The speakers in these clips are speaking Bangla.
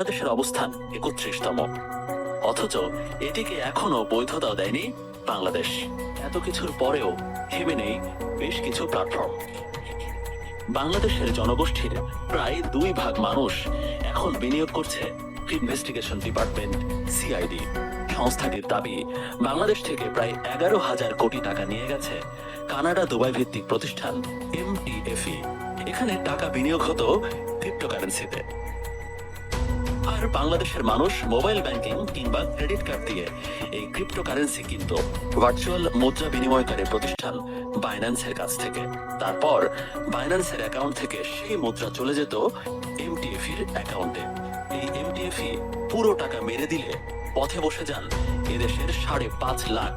বাংলাদেশের অবস্থান ৩১তম, অথচ এটিকে এখনো বৈধতা দেয়নি বাংলাদেশ। এত কিছুর পরেও থেমে নেই বেশ কিছু প্ল্যাটফর্ম। বাংলাদেশের জনগোষ্ঠীর প্রায় 2 ভাগ মানুষ এখন বিনিয়োগ করছে ইনভেস্টিগেশন ডিপার্টমেন্ট সিআইডি সংস্থাটির দাবি, বাংলাদেশ থেকে প্রায় 11,000 কোটি টাকা নিয়ে গেছে কানাডা দুবাই ভিত্তিক প্রতিষ্ঠান এমটিএফই। এখানে টাকা বিনিয়োগ হতো ক্রিপ্টোকারেন্সিতে। আর বাংলাদেশের মানুষ মোবাইল ব্যাংকিং কিংবা ক্রেডিট কার্ড দিয়ে এই ক্রিপ্টোকারেন্সি কিনত ভার্চুয়াল মুদ্রা বিনিময়কারী প্রতিষ্ঠান বাইন্যান্সের কাছ থেকে। তারপর বাইন্যান্সের অ্যাকাউন্ট থেকে সেই মুদ্রা চলে যেত এমটিএফির অ্যাকাউন্টে। এই এমটিএফই পুরো টাকা মেরে দিলে পথে বসে যান এদেশের 5.5 লাখ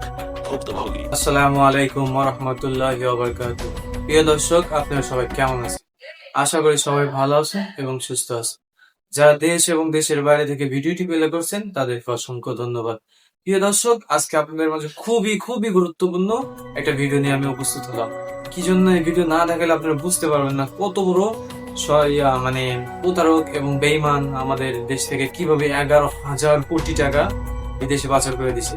ভুক্তভোগী। আসসালামু আলাইকুম ওয়া রাহমাতুল্লাহি ওয়া বারাকাতুহু। প্রিয় দর্শক, আপনারা সবাই কেমন আছেন? আশা করি সবাই ভালো আছেন এবং সুস্থ আছেন। যারা দেশ এবং দেশের বাইরে থেকে ভিডিওটি প্লে করছেন তাদেরকে অসংখ্য ধন্যবাদ। প্রিয় দর্শক, আজকে আপনাদের মাঝে খুবই গুরুত্বপূর্ণ একটা ভিডিও নিয়ে আমি উপস্থিত হলাম। কি জন্য এই ভিডিও না দেখালে আপনারা বুঝতে পারবেন না কত বড় প্রতারক এবং বেঈমান আমাদের দেশ থেকে কিভাবে 11,000 কোটি টাকা বিদেশে পাচার করে দিছে।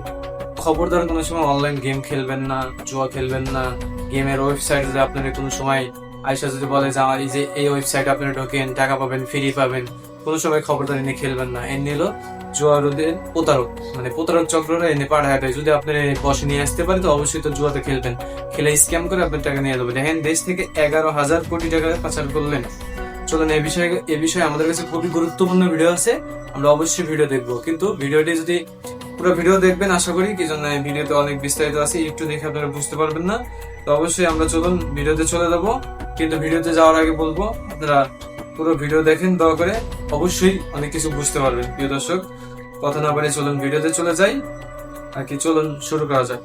খবরদার কোনো সময় অনলাইন গেম খেলবেন না, জুয়া খেলবেন না। গেমের ওয়েবসাইট যদি আপনারা কোনো সময় আইসা যদি বলে যে আমার এই ওয়েবসাইট আপনারা ঢোকেন টাকা পাবেন, ফ্রি পাবেন, কোনো সময় খবরদার এনে খেলবেন না। এনে হলো জুয়া রোধের প্রতারক চক্ররা এনে পাঠায় দেয়। যদি আপনার বসে নিয়ে আসতে পারে তো অবশ্যই তো জুয়াতে খেলবেন, খেলে স্ক্যাম করে আপনার টাকা নিয়ে যাবে। দেখেন, দেশ থেকে 11,000 কোটি টাকা পাচার করলেন। চলুন এই বিষয়ে আমাদের কাছে খুবই গুরুত্বপূর্ণ ভিডিও আছে, আমরা অবশ্যই ভিডিও দেখবো। কিন্তু ভিডিওটি যদি পুরো ভিডিও দেখবেন আশা করি, কি জন্য এই ভিডিওতে অনেক বিস্তারিত আছে, একটু দেখে আপনারা বুঝতে পারবেন না। তো অবশ্যই আমরা চলুন ভিডিওতে চলে যাবো। কিন্তু ভিডিওতে যাওয়ার আগে বলবো আপনারা পুরো ভিডিও দেখেন দয়া করে, অবশ্যই অনেক কিছু বুঝতে পারবেন। প্রিয় দর্শক, কথা না বলে চলুন ভিডিওতে চলে যাই। আর কি, চলুন শুরু করা যাক।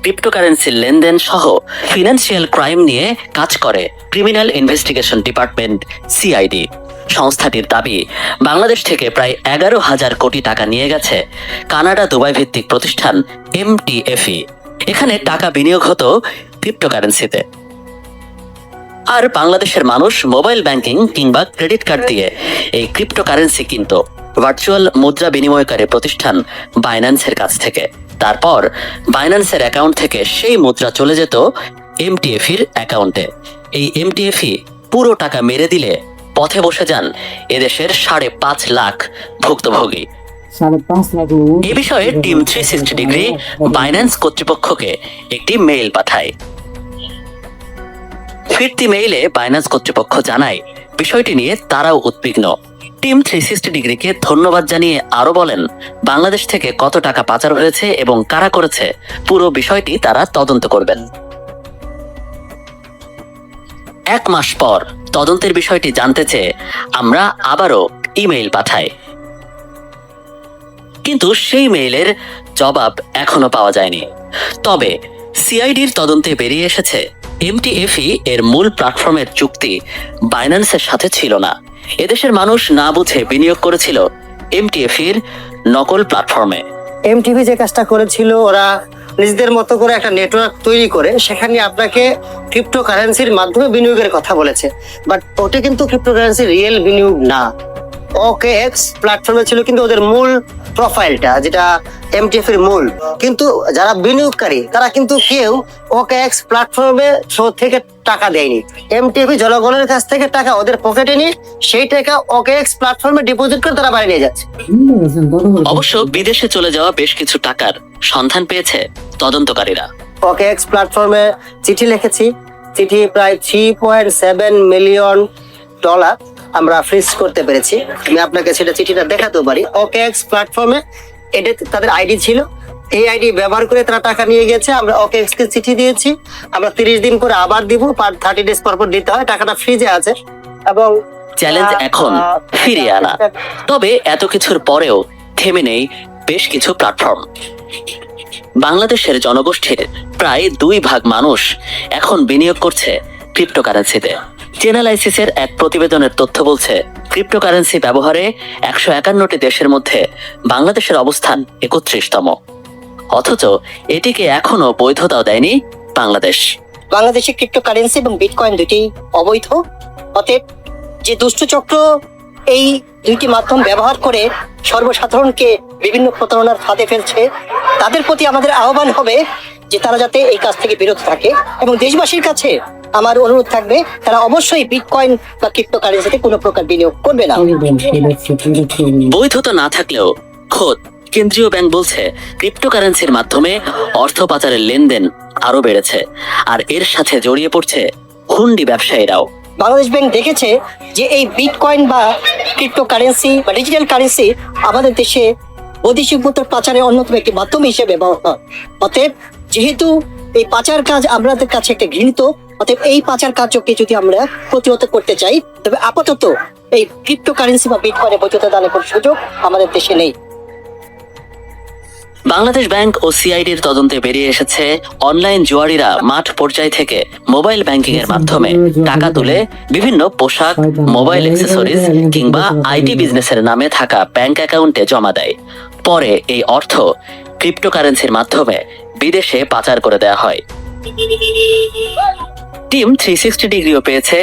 ক্রিপ্টোকারেন্সির লেনদেন সহ ফিনান্সিয়াল ক্রাইম নিয়ে কাজ করে ক্রিমিনাল ইনভেস্টিগেশন ডিপার্টমেন্ট সিআইডি সংস্থাটির দাবি, বাংলাদেশ থেকে প্রায় 11,000 কোটি টাকা নিয়ে গেছে কানাডা দুবাই ভিত্তিক প্রতিষ্ঠান এমটিএফই। এখানে টাকা বিনিয়োগ হতো ক্রিপ্টোকারেন্সিতে। আর বাংলাদেশের মানুষ মোবাইল ব্যাংকিং কিংবা ক্রেডিট কার্ড দিয়ে এই ক্রিপ্টোকারেন্সি কিনত ভার্চুয়াল মুদ্রা বিনিময়কারী প্রতিষ্ঠান বাইন্যান্সের কাছ থেকে। তারপর বাইন্যান্সের অ্যাকাউন্ট থেকে সেই মুদ্রা চলে যেত এমটিএফির অ্যাকাউন্টে। এই এমটিএফই পুরো টাকা মেরে দিলে পথে বসে যান এদেশের 5.5 লাখ ভুক্তভোগী। এ বিষয়ে টিম 360 ডিগ্রি বাইন্যান্স কর্তৃপক্ষকে একটি মেইল পাঠায়। ফিরতি মেইলে বাইন্যান্স কর্তৃপক্ষ জানায়, বিষয়টি নিয়ে তারাও উদ্বিগ্ন। টিম 360 ডিগ্রিকে ধন্যবাদ জানিয়ে আরো বলেন, বাংলাদেশ থেকে কত টাকা পাচার হয়েছে এবং কারা করেছে পুরো বিষয়টি তারা তদন্ত করবেন। 1 মাস পর তদন্তের বিষয়টি জানতে চেয়ে আমরা আবারও ইমেইল পাঠাই, কিন্তু সেই মেইলের জবাব এখনো পাওয়া যায়নি। তবে সিআইডির তদন্তে বেরিয়ে এসেছে এমটিএফই এর মূল প্ল্যাটফর্মের চুক্তি বাইন্যান্সের সাথে ছিল না। এদেশের মানুষ না বুঝে বিনিয়োগ করেছিল এমটিএফির নকল প্ল্যাটফর্মে। এমটিভি যে কাজটা করেছিল, ওরা নিজেদের মতো করে একটা নেটওয়ার্ক তৈরি করে সেখানে আপনাকে ক্রিপ্টোকারেন্সির মাধ্যমে বিনিয়োগের কথা বলেছে, বাট ওটা কিন্তু ক্রিপ্টোকারেন্সি রিয়েল বিনিয়োগ না। ওকেএক্স প্ল্যাটফর্মে ছিল কিন্তু ওদের মূল প্রোফাইলটা, যেটা এমটিএফ এর মূল। কিন্তু যারা বিনিয়োগকারী তারা কিন্তু কেউ ওকেএক্স প্ল্যাটফর্মে থেকে টাকা দেয়নি। এমটিএফ জনগণের কাছ থেকে টাকা ওদের পকেটে নিয়ে সেই টাকা ওকেএক্স প্ল্যাটফর্মে ডিপোজিট করে তারা বাড়ি নিয়ে যাচ্ছে। অবশ্য বিদেশে চলে যাওয়া বেশ কিছু টাকার সন্ধান পেয়েছে তদন্তকারীরা। ওকেএক্স প্ল্যাটফর্মে চিঠি লিখেছি, চিঠি প্রায় $3.7 মিলিয়ন আমরা ফ্রিজ করতে পেরেছি। আমি আপনাকে সেটা চিঠিটা দেখাতেও পারি। ওকেএক্স প্ল্যাটফর্মে এটা তাদের আইডি ছিল, এই আইডি ব্যবহার করে তারা টাকা নিয়ে গেছে। আমরা ওকেএক্স কে চিঠি দিয়েছি, আমরা 30 দিন করে আবার দিব, 30 ডেজ পর দিতে হয়। টাকাটা ফ্রিজে আছে এবং চ্যালেঞ্জ এখন ফিরিয়ে আনা। তবে এত কিছুর পরেও থেমে নেই বেশ কিছু প্ল্যাটফর্ম। বাংলাদেশের জনগোষ্ঠীর প্রায় 2 ভাগ মানুষ এখন বিনিয়োগ করছে ক্রিপ্টোকারেন্সিতে। চেনালাইসিসের এক প্রতিবেদনের তথ্য বলছে, ক্রিপ্টোকারেন্সি ব্যবহারে 151টি দেশের মধ্যে বাংলাদেশের অবস্থান 31তম, অথচ এটিকে এখনো বৈধতা দেয়নি বাংলাদেশ। বাংলাদেশে ক্রিপ্টোকারেন্সি এবং বিটকয়েন দুটি অবৈধ। অতএব যে দুষ্ট চক্র এই দুইটি মাধ্যম ব্যবহার করে সর্বসাধারণকে বিভিন্ন প্রতারণার ফাঁদে ফেলছে। তাদের প্রতি আমাদের আহ্বান হবে যে তারা যাতে এই কাজ থেকে বিরত থাকে, এবং দেশবাসীর কাছে আমার অনুরোধ থাকবে তারা অবশ্যই বিটকয়েন বা ক্রিপ্টোকারেন্সিতে কোনো প্রকার বিনিয়োগ করবে না। বৈধতা না থাকলেও খোদ কেন্দ্রীয় ব্যাংক বলছে ক্রিপ্টোকারেন্সির মাধ্যমে অর্থ পাচারের লেনদেন আরো বেড়েছে, আর এর সাথে জড়িয়ে পড়ছে হুন্ডি ব্যবসায়ীরাও। বাংলাদেশ ব্যাংক দেখেছে যে এই বিটকয়েন বা ক্রিপ্টোকারেন্সি বা ডিজিটাল কারেন্সি আমাদের দেশে বৈদেশিক মুদ্রা পাচারের অন্যতম একটি মাধ্যম হিসেবে ব্যবহার হয়। অতএব যেহেতু এই পাচার কাজ আমাদের কাছে একটা ঘৃণিত, অতএব এই পাচার কার্যকে যদি আমরা প্রতিহত করতে চাই তবে আপাতত এই ক্রিপ্টোকারেন্সি বা বিটকয়েনের বৈধতা দানের কোনো সুযোগ আমাদের দেশে নেই। বাংলাদেশ ব্যাংক ও সিআইডির তদন্তে বেরিয়ে এসেছে অনলাইন জুয়ারিরা মাঠ পর্যায় থেকে মোবাইল ব্যাংকিং এর মাধ্যমে টাকা তুলে বিভিন্ন পোশাক, মোবাইল অ্যাক্সেসরিজ কিংবা আইটি বিজনেসের নামে থাকা ব্যাংক অ্যাকাউন্টে জমা দেয়। পরে এই অর্থ ক্রিপ্টোকারেন্সির মাধ্যমে বিদেশে পাচার করে দেওয়া হয়। টিম 360 ডিগ্রিও পেয়েছে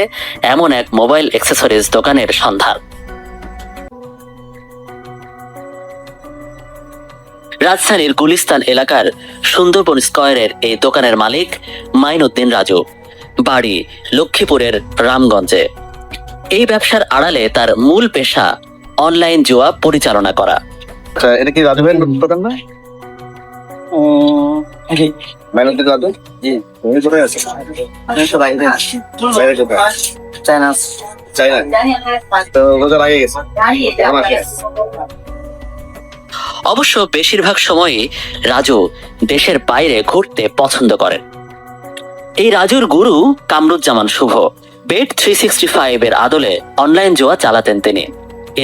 এমন এক মোবাইল অ্যাক্সেসরিজ দোকানের সন্ধান। রাজধানীর গুলিস্তান এলাকার সুন্দরবন স্কয়ারের এই দোকানের মালিক মাইনুদ্দিন রাজু, বাড়ি লক্ষ্মীপুরের রামগঞ্জে। এই ব্যবসার আড়ালে তার মূল পেশা অনলাইন জুয়া পরিচালনা করা। এটা কি রাজু ভাইয়ের দোকান না? মাইনুদ্দিন রাজু? জি। তুমি কোথায় আছো? বাইরে কোথায়? চায়না। তো রোজা লাগে গেছে। অবশ্য বেশিরভাগ সময়ই রাজু দেশের বাইরে ঘুরতে পছন্দ করেন। এই রাজুর গুরু কামরুজ্জামান শুভ বেট 365 এর আদলে অনলাইন জুয়া চালাতেন তিনি।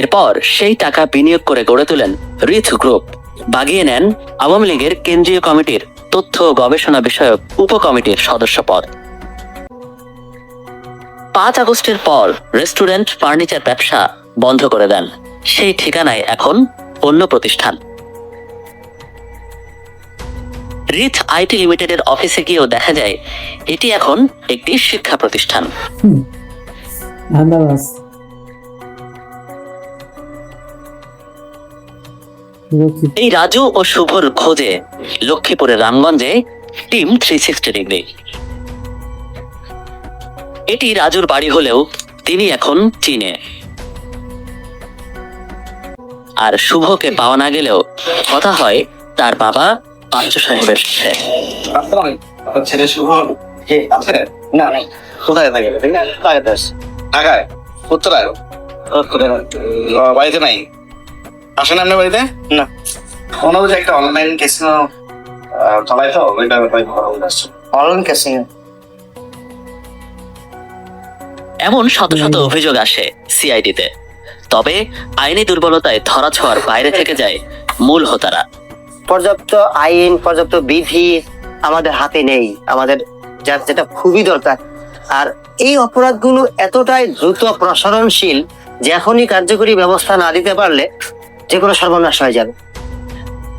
এরপর সেই টাকা বিনিয়োগ করে গড়ে তোলেন রিথ গ্রুপ, বাগিয়ে নেন আওয়ামী লীগের কেন্দ্রীয় কমিটির তথ্য ও গবেষণা বিষয়ক উপকমিটির সদস্য পদ। 5 আগস্টের পর রেস্টুরেন্ট, ফার্নিচার ব্যবসা বন্ধ করে দেন। সেই ঠিকানায় এখন অন্য প্রতিষ্ঠান। রিথ আইটি লিমিটেডের অফিসে গিয়েও দেখা যায় এটি এখন একটি শিক্ষা প্রতিষ্ঠান। এই রাজু ও শুভর খোঁজে লক্ষ্মীপুরের রামগঞ্জে টিম 360 ডিগ্রি। এটি রাজুর বাড়ি হলেও তিনি এখন চীনে। আর শুভকে পাওয়া না গেলেও কথা হয় তার বাবা পাঁচু সাহেবের সাথে। ছেলে শুভ আছে? না নাই, কোথায় থাকে? ঢাকায়? উত্তরায়? বাড়িতে নাই? আসেন আপনার বাড়িতে? না। ওনার যে একটা অনলাইন ক্যাসিনো চালায় তো, ওইটা অনলাইন ক্যাসিনো। এমন শত শত অভিযোগ আসে সিআইডিতে, তবে আইনি দুর্বলতায় ধরাছোঁয়ার বাইরে থেকে যায় মূল হোতারা। পর্যাপ্ত আইন, পর্যাপ্ত বিধি আমাদের হাতে নেই, আমাদের যেটা খুবই দরকার। আর এই অপরাধগুলো এতটাই দ্রুত প্রসারণশীল যে এখনই কার্যকরী ব্যবস্থা না দিতে পারলে যে কোনো সর্বনাশ হয়ে যাবে।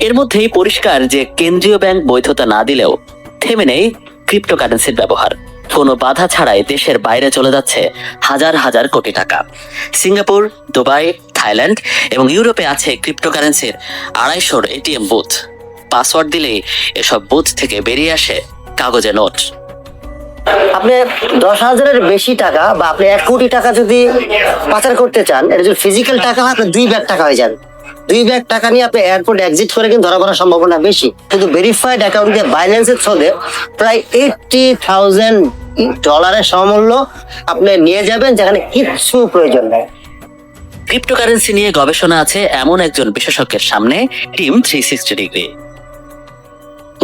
এর মধ্যেই পরিষ্কার যে কেন্দ্রীয় ব্যাংক বৈধতা না দিলেও থেমে নেই ক্রিপ্টোকারেন্সির ব্যবহার। কোনো বাধা ছাড়াই দেশের বাইরে চলে যাচ্ছে হাজার হাজার কোটি টাকা। সিঙ্গাপুর, দুবাই, থাইল্যান্ড এবং ইউরোপে আছে ক্রিপ্টোকারেন্সির 250 এটিএম বুথ। পাসওয়ার্ড দিলেই এসব বুথ থেকে বেরিয়ে আসে কাগজে নোট। আপনি 10,000-এর বেশি টাকা বা আপনি 1 কোটি টাকা যদি পাচার করতে চান, এটা যদি ফিজিক্যাল টাকা হয় আপনার 2 ব্যাগ টাকা হয়ে যাবে। 2 ব্যাগ টাকা নিয়ে আপনি এয়ারপোর্ট এক্সিট করে কিন্তু ধরা পড়ার সম্ভাবনা বেশি। কিন্তু ভেরিফাইড অ্যাকাউন্ট দিয়ে বাইন্যান্সের থ্রুতে প্রায় $80,000 সমমূল্য আপনি নিয়ে যাবেন, যেখানে কিচ্ছু প্রয়োজন নেই। ক্রিপ্টোকারেন্সি নিয়ে গবেষণা আছে এমন একজন বিশেষজ্ঞের সামনে টিম 360 ডিগ্রি।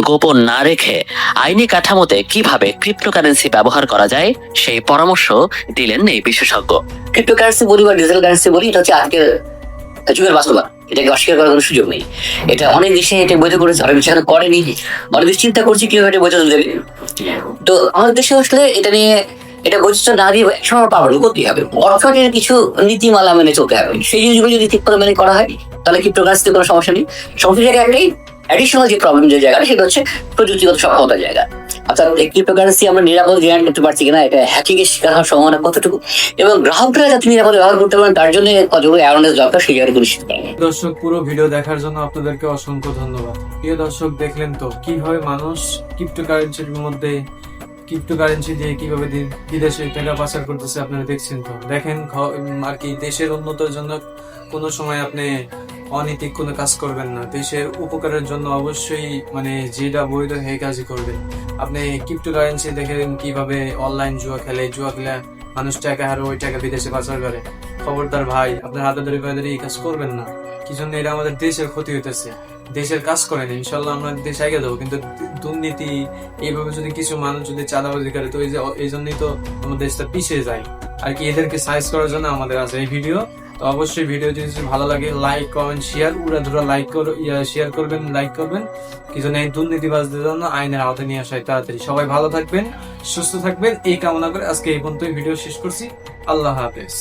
গোপন না রেখে আইনি কাঠামোতে কিভাবে ক্রিপ্টোকারেন্সি ব্যবহার করা যায় সেই পরামর্শ দিলেন এই বিশেষজ্ঞ। ক্রিপ্টোকারেন্সি বলি বা ডিজিটাল কারেন্সি বলি, এটা হচ্ছে আজকের যুগের বাস্তবতা। এটাকে অস্বীকার করার কোনো সুযোগ নেই। এটা অনেক দেশে এটা বৈধ করেছে, অনেক দেশে করেনি, অনেক দেশ চিন্তা করছে কিভাবে এটা বৈধ দেবে। তো আমাদের দেশে আসলে এটা নিয়ে এটা বৈধতা না দিয়ে একসময় পাবো করতেই হবে। অর্থের কিছু নীতিমালা মেনে চলতে হবে। সেই জিনিসগুলো যদি ঠিক করে মেনে করা হয় তাহলে ক্রিপ্টোকারেন্সিতে কোনো সমস্যা নেই। সমস্যা জায়গায় একটাই অ্যাডিশনাল যে প্রবলেম যে জায়গাটা, সেটা হচ্ছে প্রযুক্তিগত সক্ষমতার জায়গা। অর্থাৎ ক্রিপ্টোকারেন্সি আমরা নিরাপদ গ্যারান্টি করতে পারছি কিনা, এটা হ্যাকিং এর শিকার হওয়ার সম্ভাবনা কতটুকু, এবং গ্রাহকরা যাতে নিরাপদে ব্যবহার করতে পারেন তার জন্য কতটুকু অ্যাওয়ারনেস দরকার সেই জায়গাটা নিশ্চিত করা। দর্শক, পুরো ভিডিও দেখার জন্য আপনাদেরকে অসংখ্য ধন্যবাদ। প্রিয় দর্শক, দেখলেন তো কিভাবে মানুষ ক্রিপ্টোকারেন্সির মধ্যে ক্রিপ্টোকারেন্সি দিয়ে কিভাবে বিদেশে টাকা পাচার করতেছে, আপনারা দেখছেন তো। দেখেন আর কি, দেশের উন্নতির জন্য কোনো সময় আপনি অনৈতিক কোনো কাজ করবেন না, দেশের উপকারের জন্য অবশ্যই মানে যেটা বৈধ সেই কাজই করবেন। আপনি ক্রিপ্টোকারেন্সি দেখেন কিভাবে অনলাইন জুয়া খেলে মানুষ টাকা হারে ওই টাকা বিদেশে পাচার করে। খবরদার ভাই, আপনার হাতে ধরে পায়ে ধরে এই কাজ করবেন না। কি জন্য? এটা আমাদের দেশের ক্ষতি হইতেছে। দেশের কাজ করেন, ইনশাল্লাহ আমরা দেশ এগিয়ে দেবো, কিন্তু দুর্নীতি এইভাবে যদি কিছু মানুষ যদি চাঁদাবাজি করে, তো এই জন্যই তো আমাদের দেশটা পিছিয়ে যায় আর কি। এদেরকে সাইজ করার জন্য আমাদের আছে এই ভিডিও। তো অবশ্যই ভিডিও যদি ভালো লাগে লাইক কমেন্ট শেয়ার উড়াধুরা শেয়ার করবেন, লাইক করবেন। কি জন্য? এই দুর্নীতিবাজদের জন্য আইনের আওতায় নিয়ে আসায় তাড়াতাড়ি। সবাই ভালো থাকবেন, সুস্থ থাকবেন এই কামনা করে আজকে এই পর্যন্তই ভিডিও শেষ করছি। আল্লাহ হাফেজ।